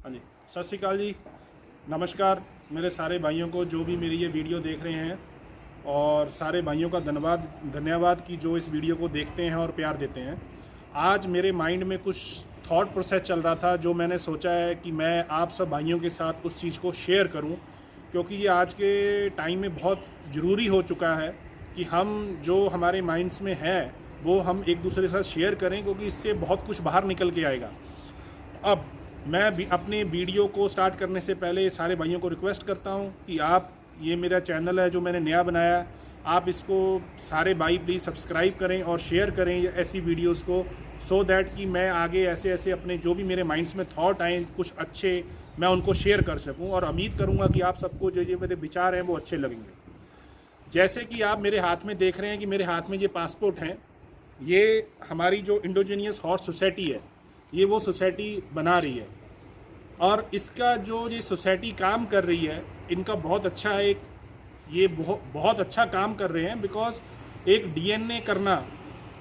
हाँ जी, सत श्री अकाल जी, नमस्कार मेरे सारे भाइयों को जो भी मेरी ये वीडियो देख रहे हैं, और सारे भाइयों का धन्यवाद कि जो इस वीडियो को देखते हैं और प्यार देते हैं। आज मेरे माइंड में कुछ थॉट प्रोसेस चल रहा था जो मैंने सोचा है कि मैं आप सब भाइयों के साथ उस चीज़ को शेयर करूं, क्योंकि ये आज के टाइम में बहुत ज़रूरी हो चुका है कि हम जो हमारे माइंड्स में है वो हम एक दूसरे के साथ शेयर करें, क्योंकि इससे बहुत कुछ बाहर निकल के आएगा। अब मैं भी अपने वीडियो को स्टार्ट करने से पहले सारे भाइयों को रिक्वेस्ट करता हूं कि आप, ये मेरा चैनल है जो मैंने नया बनाया, आप इसको सारे भाई प्लीज़ सब्सक्राइब करें और शेयर करें ऐसी वीडियोस को, सो दैट कि मैं आगे ऐसे ऐसे अपने जो भी मेरे माइंड्स में थॉट आए कुछ अच्छे, मैं उनको शेयर कर सकूं। और उम्मीद करूंगा कि आप सबको जो ये मेरे विचार हैं वो अच्छे लगेंगे। जैसे कि आप मेरे हाथ में देख रहे हैं कि मेरे हाथ में ये पासपोर्ट हैं, ये हमारी जो इंडोजीनियस हॉर्स सोसाइटी है, ये वो सोसाइटी बना रही है। और इसका जो ये सोसाइटी काम कर रही है, इनका बहुत अच्छा है, ये बहुत अच्छा काम कर रहे हैं। बिकॉज एक डीएनए करना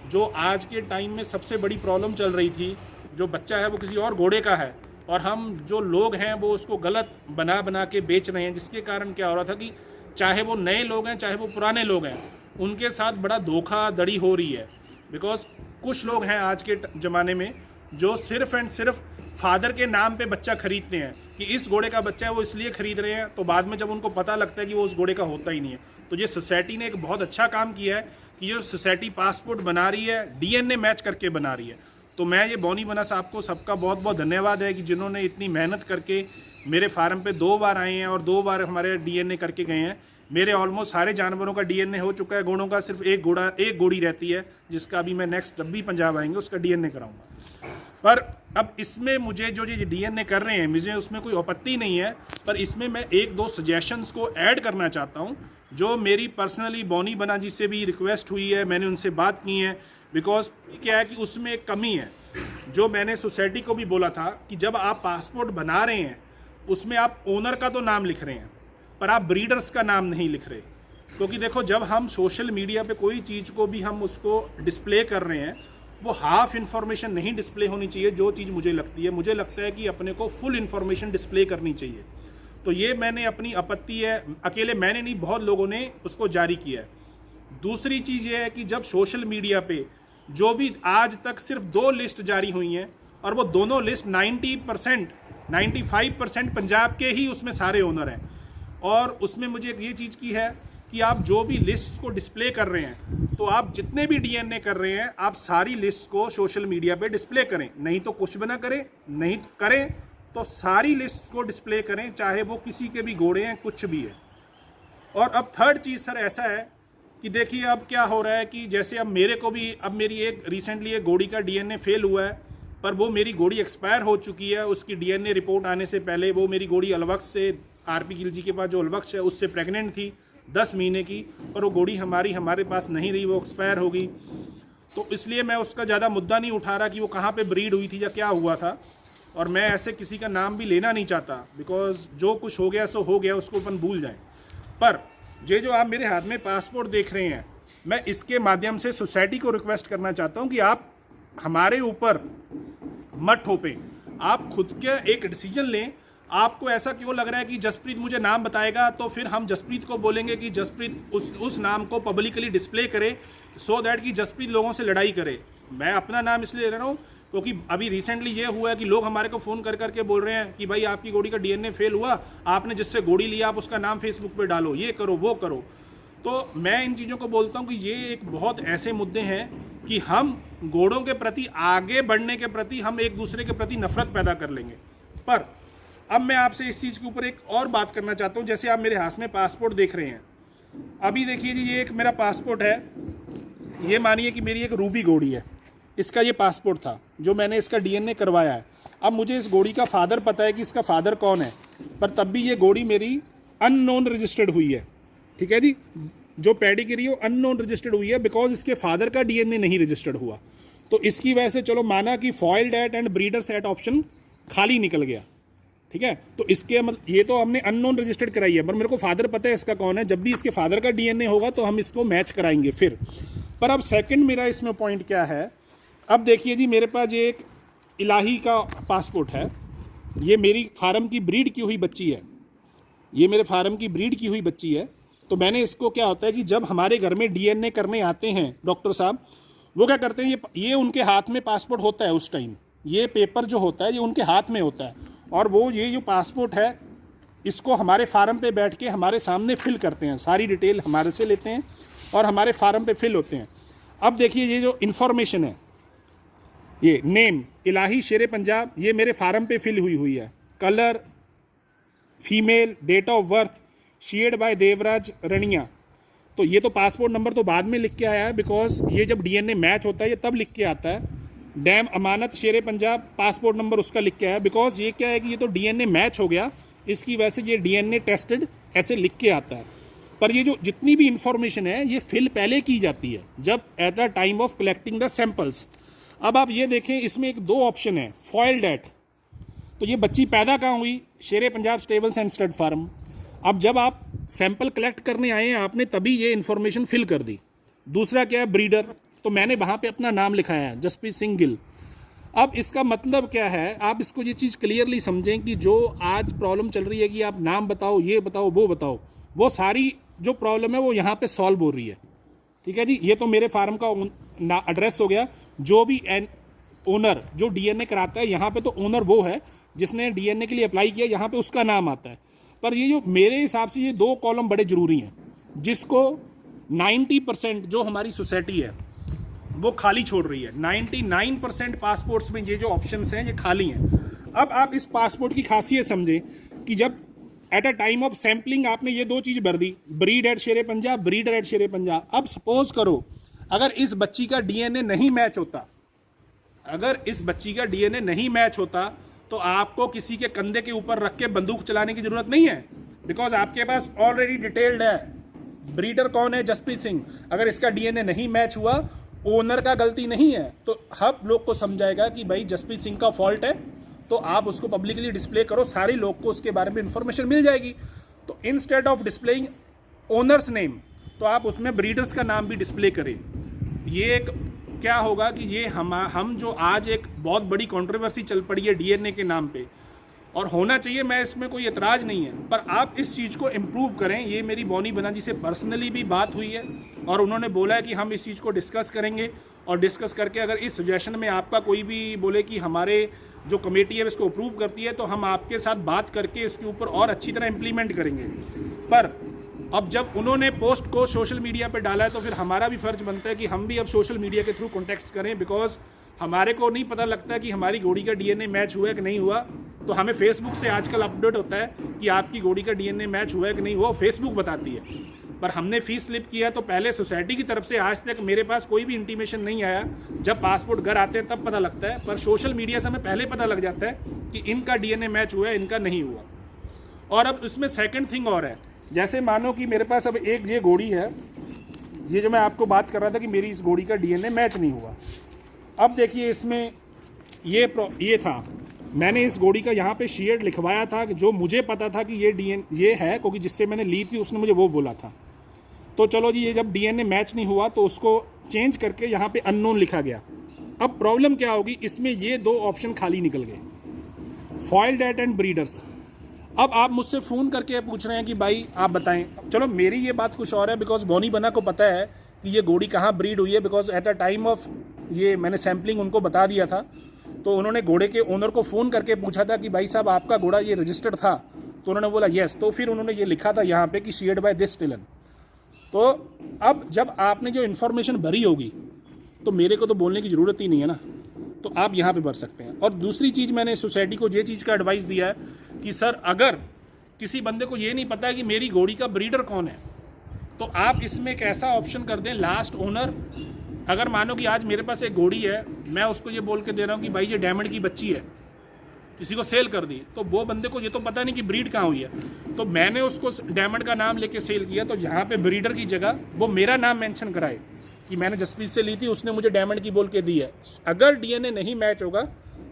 जो आज के टाइम में सबसे बड़ी प्रॉब्लम चल रही थी, जो बच्चा है वो किसी और घोड़े का है और हम जो लोग हैं वो उसको गलत बना के बेच रहे हैं, जिसके कारण क्या हो रहा था कि चाहे वो नए लोग हैं चाहे वो पुराने लोग हैं, उनके साथ बड़ा धोखाधड़ी हो रही है। बिकॉज कुछ लोग हैं आज के ज़माने में जो सिर्फ एंड सिर्फ फादर के नाम पे बच्चा खरीदते हैं कि इस घोड़े का बच्चा है, वो इसलिए खरीद रहे हैं, तो बाद में जब उनको पता लगता है कि वो उस घोड़े का होता ही नहीं है। तो ये सोसाइटी ने एक बहुत अच्छा काम किया है कि ये सोसाइटी पासपोर्ट बना रही है, डीएनए मैच करके बना रही है। तो मैं ये बॉनी बना साहब को सबका बहुत बहुत धन्यवाद है कि जिन्होंने इतनी मेहनत करके मेरे फार्म पे 2 बार आए हैं और 2 बार हमारे डीएनए करके गए हैं। मेरे ऑलमोस्ट सारे जानवरों का डीएनए हो चुका है, घोड़ों का सिर्फ एक घोड़ी रहती है, जिसका अभी मैं नेक्स्ट जब भी पंजाब आएंगे उसका डीएनए कराऊंगा। पर अब इसमें मुझे जो ये डीएनए कर रहे हैं, मुझे उसमें कोई आपत्ति नहीं है, पर इसमें मैं 1-2 सजेशंस को ऐड करना चाहता हूं, जो मेरी पर्सनली बॉनी बना जी से भी रिक्वेस्ट हुई है, मैंने उनसे बात की है। बिकॉज क्या है कि उसमें एक कमी है, जो मैंने सोसाइटी को भी बोला था कि जब आप पासपोर्ट बना रहे हैं उसमें आप ओनर का तो नाम लिख रहे हैं पर आप ब्रीडर्स का नाम नहीं लिख रहे। क्योंकि देखो, जब हम सोशल मीडिया पे कोई चीज़ को भी हम उसको डिस्प्ले कर रहे हैं, वो हाफ इन्फॉर्मेशन नहीं डिस्प्ले होनी चाहिए। जो चीज़ मुझे लगता है कि अपने को फुल इन्फॉर्मेशन डिस्प्ले करनी चाहिए। तो ये मैंने अपनी आपत्ति है, अकेले मैंने नहीं, बहुत लोगों ने उसको जारी किया है। दूसरी चीज़ ये है कि जब सोशल मीडिया पे जो भी आज तक सिर्फ 2 लिस्ट जारी हुई हैं, और वो दोनों लिस्ट 95% पंजाब के ही उसमें सारे ओनर हैं। और उसमें मुझे ये चीज़ की है कि आप जो भी लिस्ट को डिस्प्ले कर रहे हैं, तो आप जितने भी डीएनए कर रहे हैं, आप सारी लिस्ट को सोशल मीडिया पे डिस्प्ले करें। नहीं तो कुछ भी ना करें, नहीं करें तो सारी लिस्ट को डिस्प्ले करें, चाहे वो किसी के भी घोड़े हैं, कुछ भी है। और अब थर्ड चीज़ सर ऐसा है कि देखिए अब क्या हो रहा है कि जैसे अब मेरे को भी, अब मेरी एक रिसेंटली एक घोड़ी का डीएनए फेल हुआ है, पर वो मेरी घोड़ी एक्सपायर हो चुकी है। उसकी डीएनए रिपोर्ट आने से पहले वो मेरी घोड़ी अलवक्स से, आरपी गिल जी के पास जो अलवक्स है उससे प्रेग्नेंट थी 10 महीने की, पर वो घोड़ी हमारे पास नहीं रही, वो एक्सपायर हो गई। तो इसलिए मैं उसका ज़्यादा मुद्दा नहीं उठा रहा कि वो कहाँ पे ब्रीड हुई थी या क्या हुआ था, और मैं ऐसे किसी का नाम भी लेना नहीं चाहता। बिकॉज जो कुछ हो गया सो हो गया, उसको अपन भूल जाएं। पर ये जो आप मेरे हाथ में पासपोर्ट देख रहे हैं, मैं इसके माध्यम से सोसाइटी को रिक्वेस्ट करना चाहता हूँ कि आप हमारे ऊपर मत ठोपें, आप खुद के एक डिसीजन लें। आपको ऐसा क्यों लग रहा है कि जसप्रीत मुझे नाम बताएगा तो फिर हम जसप्रीत को बोलेंगे कि जसप्रीत उस नाम को पब्लिकली डिस्प्ले करे, सो दैट कि जसप्रीत लोगों से लड़ाई करे। मैं अपना नाम इसलिए ले रहा हूँ क्योंकि अभी रिसेंटली ये हुआ है कि लोग हमारे को फ़ोन कर करके बोल रहे हैं कि भाई आपकी घोड़ी का डीएनए फेल हुआ, आपने जिससे घोड़ी लिया आप उसका नाम फेसबुक पे डालो, ये करो वो करो। तो मैं इन चीज़ों को बोलता हूँ कि ये एक बहुत ऐसे मुद्दे हैं कि हम घोड़ों के प्रति आगे बढ़ने के प्रति हम एक दूसरे के प्रति नफरत पैदा कर लेंगे। पर अब मैं आपसे इस चीज़ के ऊपर एक और बात करना चाहता हूँ। जैसे आप मेरे हाथ में पासपोर्ट देख रहे हैं, अभी देखिए जी, ये एक मेरा पासपोर्ट है। ये मानिए कि मेरी एक रूबी घोड़ी है, इसका ये पासपोर्ट था जो मैंने इसका डीएनए करवाया है। अब मुझे इस घोड़ी का फादर पता है कि इसका फादर कौन है, पर तब भी ये घोड़ी मेरी अननोन रजिस्टर्ड हुई है। ठीक है जी, जो पेडिग्री है वो अननोन रजिस्टर्ड हुई है, बिकॉज इसके फादर का डीएनए नहीं रजिस्टर्ड हुआ। तो इसकी वजह से चलो माना कि foaled at and breeder set option खाली निकल गया। ठीक है, तो इसके मतलब ये तो हमने अननोन रजिस्टर्ड कराई है, पर मेरे को फादर पता है इसका कौन है। जब भी इसके फादर का डीएनए होगा तो हम इसको मैच कराएंगे फिर। पर अब सेकंड मेरा इसमें पॉइंट क्या है, अब देखिए जी, मेरे पास ये एक इलाही का पासपोर्ट है, ये मेरी फार्म की ब्रीड की हुई बच्ची है, ये मेरे फार्म की ब्रीड की हुई बच्ची है। तो मैंने इसको, क्या होता है कि जब हमारे घर में डीएनए करने आते हैं डॉक्टर साहब, वो क्या करते हैं, ये उनके हाथ में पासपोर्ट होता है उस टाइम, ये पेपर जो होता है ये उनके हाथ में होता है, और वो ये जो पासपोर्ट है इसको हमारे फार्म पे बैठ के हमारे सामने फिल करते हैं, सारी डिटेल हमारे से लेते हैं और हमारे फार्म पे फिल होते हैं। अब देखिए ये जो इन्फॉर्मेशन है, ये नेम इलाही शेरे पंजाब, ये मेरे फार्म पे फिल हुई है। Colour female, date of birth shared by Devraj Rania. तो ये तो पासपोर्ट नंबर तो बाद में लिख के आया है, बिकॉज ये जब डीएनए मैच होता है ये तब लिख के आता है। डैम अमानत शेरे पंजाब, पासपोर्ट नंबर उसका लिख के आया, बिकॉज ये क्या है कि ये तो डीएनए मैच हो गया, इसकी वजह से ये डीएनए टेस्टेड ऐसे लिख के आता है। पर ये जो जितनी भी इंफॉर्मेशन है ये फिल पहले की जाती है, जब at the time of collecting the samples. अब आप ये देखें, इसमें एक 2 ऑप्शन है, फॉइल्ड एट। तो ये बच्ची पैदा कहाँ हुई, Shere Punjab stables and stud farm. अब जब आप सैंपल कलेक्ट करने आए हैं आपने तभी ये इन्फॉर्मेशन फिल कर दी। दूसरा क्या है, ब्रीडर, तो मैंने वहाँ पे अपना नाम लिखाया है, जसप्रीत सिंह गिल। अब इसका मतलब क्या है, आप इसको ये चीज़ क्लियरली समझें कि जो आज प्रॉब्लम चल रही है कि आप नाम बताओ, ये बताओ, वो बताओ, वो सारी जो प्रॉब्लम है वो यहाँ पे सॉल्व हो रही है। ठीक है जी, ये तो मेरे फार्म का एड्रेस हो गया। जो भी ओनर जो डीएनए कराता है, यहाँ पे तो ओनर वो है जिसने डीएनए के लिए अप्लाई किया, यहाँ पे उसका नाम आता है। पर ये जो मेरे हिसाब से ये 2 कॉलम बड़े ज़रूरी हैं, जिसको 90% जो हमारी सोसाइटी है वो खाली छोड़ रही है। 99% पासपोर्ट्स में ये जो ऑप्शंस हैं ये खाली हैं। अब आप इस पासपोर्ट की खासियत समझें कि जब at a time of sampling आपने ये 2 चीज़ भर दी, ब्रीड एट शेरे पंजाब, ब्रीडर एट शेरे पंजाब। अब सपोज करो अगर इस बच्ची का डीएनए नहीं मैच होता, अगर इस बच्ची का डीएनए नहीं मैच होता तो आपको किसी के कंधे के ऊपर रख के बंदूक चलाने की जरूरत नहीं है, बिकॉज आपके पास ऑलरेडी डिटेल्ड है ब्रीडर कौन है, जसप्रीत सिंह। अगर इसका डीएनए नहीं मैच हुआ, ओनर का गलती नहीं है, तो हर लोग को समझाएगा कि भाई जसप्रीत सिंह का फॉल्ट है, तो आप उसको पब्लिकली डिस्प्ले करो, सारे लोग को उसके बारे में इंफॉर्मेशन मिल जाएगी। तो instead of displaying owners name, तो आप उसमें ब्रीडर्स का नाम भी डिस्प्ले करें। ये एक क्या होगा कि ये हम जो आज एक बहुत बड़ी कंट्रोवर्सी चल पड़ी है डीएनए के नाम पे, और होना चाहिए, मैं इसमें कोई एतराज़ नहीं है, पर आप इस चीज़ को इम्प्रूव करें। ये मेरी बॉनी बना जी से पर्सनली भी बात हुई है और उन्होंने बोला है कि हम इस चीज़ को डिस्कस करेंगे, और डिस्कस करके अगर इस सजेशन में आपका कोई भी बोले कि हमारे जो कमेटी है इसको अप्रूव करती है, तो हम आपके साथ बात करके इसके ऊपर और अच्छी तरह इम्प्लीमेंट करेंगे। पर अब जब उन्होंने पोस्ट को सोशल मीडिया पे डाला है तो फिर हमारा भी फ़र्ज बनता है कि हम भी अब सोशल मीडिया के थ्रू कॉन्टैक्ट्स करें, बिकॉज हमारे को नहीं पता लगता कि हमारी घोड़ी का डीएनए मैच हुआ है कि नहीं हुआ। तो हमें फेसबुक से आजकल अपडेट होता है कि आपकी घोड़ी का डीएनए मैच हुआ है कि नहीं हुआ, फेसबुक बताती है। पर हमने फीस स्लिप किया तो पहले सोसाइटी की तरफ से आज तक मेरे पास कोई भी इंटीमेशन नहीं आया। जब पासपोर्ट घर आते हैं तब पता लगता है, पर सोशल मीडिया से हमें पहले पता लग जाता है कि इनका डीएनए मैच हुआ है, इनका नहीं हुआ। और अब इसमें सेकंड थिंग और है, जैसे मानो कि मेरे पास अब एक ये घोड़ी है, ये जो मैं आपको बात कर रहा था कि मेरी इस घोड़ी का डीएनए मैच नहीं हुआ। अब देखिए इसमें ये था, मैंने इस घोड़ी का यहाँ पे शेयर लिखवाया था कि जो मुझे पता था कि ये है, क्योंकि जिससे मैंने ली थी उसने मुझे वो बोला था। तो चलो जी, ये जब डीएनए मैच नहीं हुआ तो उसको चेंज करके यहाँ पे अननोन लिखा गया। अब प्रॉब्लम क्या होगी, इसमें ये 2 ऑप्शन खाली निकल गए, फॉइल्ड एट एंड ब्रीडर्स। अब आप मुझसे फ़ोन करके पूछ रहे हैं कि भाई आप बताएं। चलो मेरी ये बात कुछ और है, बिकॉज बॉनी बना को पता है कि ये घोड़ी कहाँ ब्रीड हुई है, because at a time of ये मैंने सैम्पलिंग उनको बता दिया था। तो उन्होंने घोड़े के ओनर को फ़ोन करके पूछा था कि भाई साहब आपका घोड़ा ये रजिस्टर्ड था, तो उन्होंने बोला येस। तो फिर उन्होंने ये लिखा था यहाँ पे कि शेयर्ड बाय दिस टिलन। तो अब जब आपने जो इन्फॉर्मेशन भरी होगी तो मेरे को तो बोलने की ज़रूरत ही नहीं है ना, तो आप यहाँ पे भर सकते हैं। और दूसरी चीज़ मैंने सोसाइटी को ये चीज़ का एडवाइस दिया है कि सर अगर किसी बंदे को ये नहीं पता है कि मेरी घोड़ी का ब्रीडर कौन है, तो आप इसमें एक ऐसा ऑप्शन कर दें, लास्ट ओनर। अगर मानो कि आज मेरे पास एक घोड़ी है, मैं उसको ये बोल के दे रहा हूँ कि भाई ये डायमंड की बच्ची है, किसी को सेल कर दी, तो वो बंदे को ये तो पता नहीं कि ब्रीड कहाँ हुई है, तो मैंने उसको डायमंड का नाम लेके सेल किया, तो यहाँ पे ब्रीडर की जगह वो मेरा नाम मेंशन कराए कि मैंने जसप्रीत से ली थी, उसने मुझे डायमंड की बोल के दी है। अगर डीएनए नहीं मैच होगा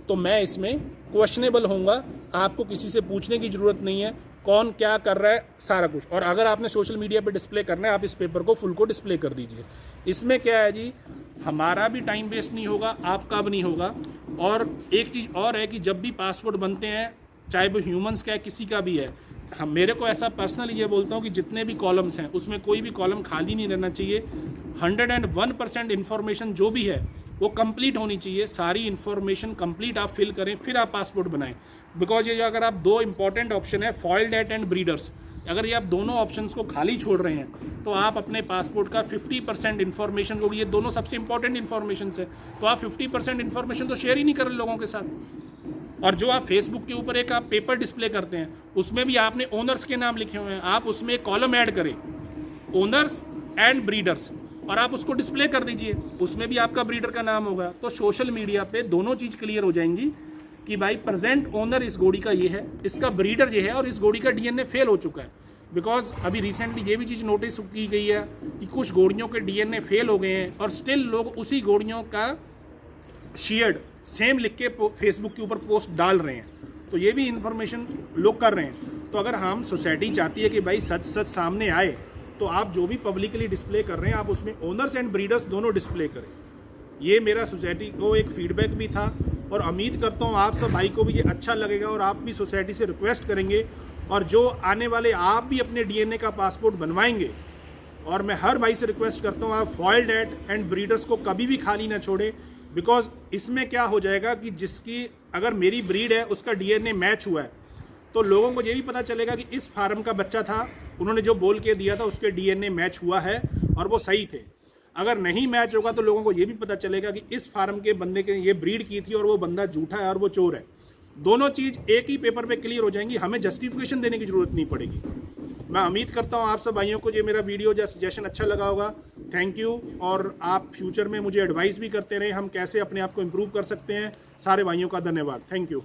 तो मैं इसमें क्वेश्चनेबल होऊंगा, आपको किसी से पूछने की ज़रूरत नहीं है कौन क्या कर रहा है, सारा कुछ। और अगर आपने सोशल मीडिया पे डिस्प्ले करना है, आप इस पेपर को फुल को डिस्प्ले कर दीजिए। इसमें क्या है जी, हमारा भी टाइम वेस्ट नहीं होगा, आपका भी नहीं होगा। और एक चीज़ और है कि जब भी पासपोर्ट बनते हैं चाहे वो ह्यूमंस का है, किसी का भी है। हम मेरे को ऐसा पर्सनली ये बोलता हूँ कि जितने भी कॉलम्स हैं उसमें कोई भी कॉलम खाली नहीं रहना चाहिए। 101% इन्फॉर्मेशन जो भी है वो कंप्लीट होनी चाहिए। सारी इन्फॉर्मेशन कंप्लीट आप फिल करें, फिर आप पासपोर्ट बनाएं। बिकॉज ये जो अगर आप दो इंपॉर्टेंट ऑप्शन है, फॉइल डेट एंड ब्रीडर्स, अगर ये आप दोनों ऑप्शंस को खाली छोड़ रहे हैं तो आप अपने पासपोर्ट का 50% इन्फॉर्मेशन, क्योंकि ये दोनों सबसे इंपॉर्टेंट इन्फॉर्मेशन है, तो आप 50% इन्फॉर्मेशन तो शेयर ही नहीं कर रहे लोगों के साथ। और जो आप फेसबुक के ऊपर एक आप पेपर डिस्प्ले करते हैं उसमें भी आपने ओनर्स के नाम लिखे हुए हैं, आप उसमें एक कॉलम ऐड करें ओनर्स एंड ब्रीडर्स और आप उसको डिस्प्ले कर दीजिए, उसमें भी आपका ब्रीडर का नाम होगा। तो सोशल मीडिया पे दोनों चीज़ क्लियर हो जाएंगी कि भाई प्रेजेंट ओनर इस घोड़ी का ये है, इसका ब्रीडर ये है और इस घोड़ी का डीएनए फेल हो चुका है। बिकॉज अभी रिसेंटली ये भी चीज़ नोटिस की गई है कि कुछ घोड़ियों के डीएनए फेल हो गए हैं और स्टिल लोग उसी घोड़ियों का शेयर्ड सेम लिख के फेसबुक के ऊपर पोस्ट डाल रहे हैं। तो ये भी इंफॉर्मेशन लोग कर रहे हैं। तो अगर हम सोसाइटी चाहती है कि भाई सच सच सामने आए तो आप जो भी पब्लिकली डिस्प्ले कर रहे हैं आप उसमें ओनर्स एंड ब्रीडर्स दोनों डिस्प्ले करें। ये मेरा सोसाइटी को एक फीडबैक भी था और उम्मीद करता हूँ आप सब भाई को भी ये अच्छा लगेगा और आप भी सोसाइटी से रिक्वेस्ट करेंगे और जो आने वाले आप भी अपने डीएनए का पासपोर्ट बनवाएंगे। और मैं हर भाई से रिक्वेस्ट करता हूँ आप फॉइल डेट एंड ब्रीडर्स को कभी भी खाली ना छोड़ें। बिकॉज इसमें क्या हो जाएगा कि जिसकी अगर मेरी ब्रीड है उसका डीएनए मैच हुआ है तो लोगों को ये भी पता चलेगा कि इस फार्म का बच्चा था, उन्होंने जो बोल के दिया था उसके डीएनए मैच हुआ है और वो सही थे। अगर नहीं मैच होगा तो लोगों को ये भी पता चलेगा कि इस फार्म के बंदे के ये ब्रीड की थी और वो बंदा झूठा है और वो चोर है। दोनों चीज़ एक ही पेपर पे क्लियर हो जाएंगी, हमें जस्टिफिकेशन देने की ज़रूरत नहीं पड़ेगी। मैं उम्मीद करता हूँ आप सब भाइयों को ये मेरा वीडियो या सजेशन अच्छा लगा होगा। Thank you. और आप फ्यूचर में मुझे एडवाइस भी करते रहे हम कैसे अपने आप को इम्प्रूव कर सकते हैं। सारे भाइयों का धन्यवाद। Thank you.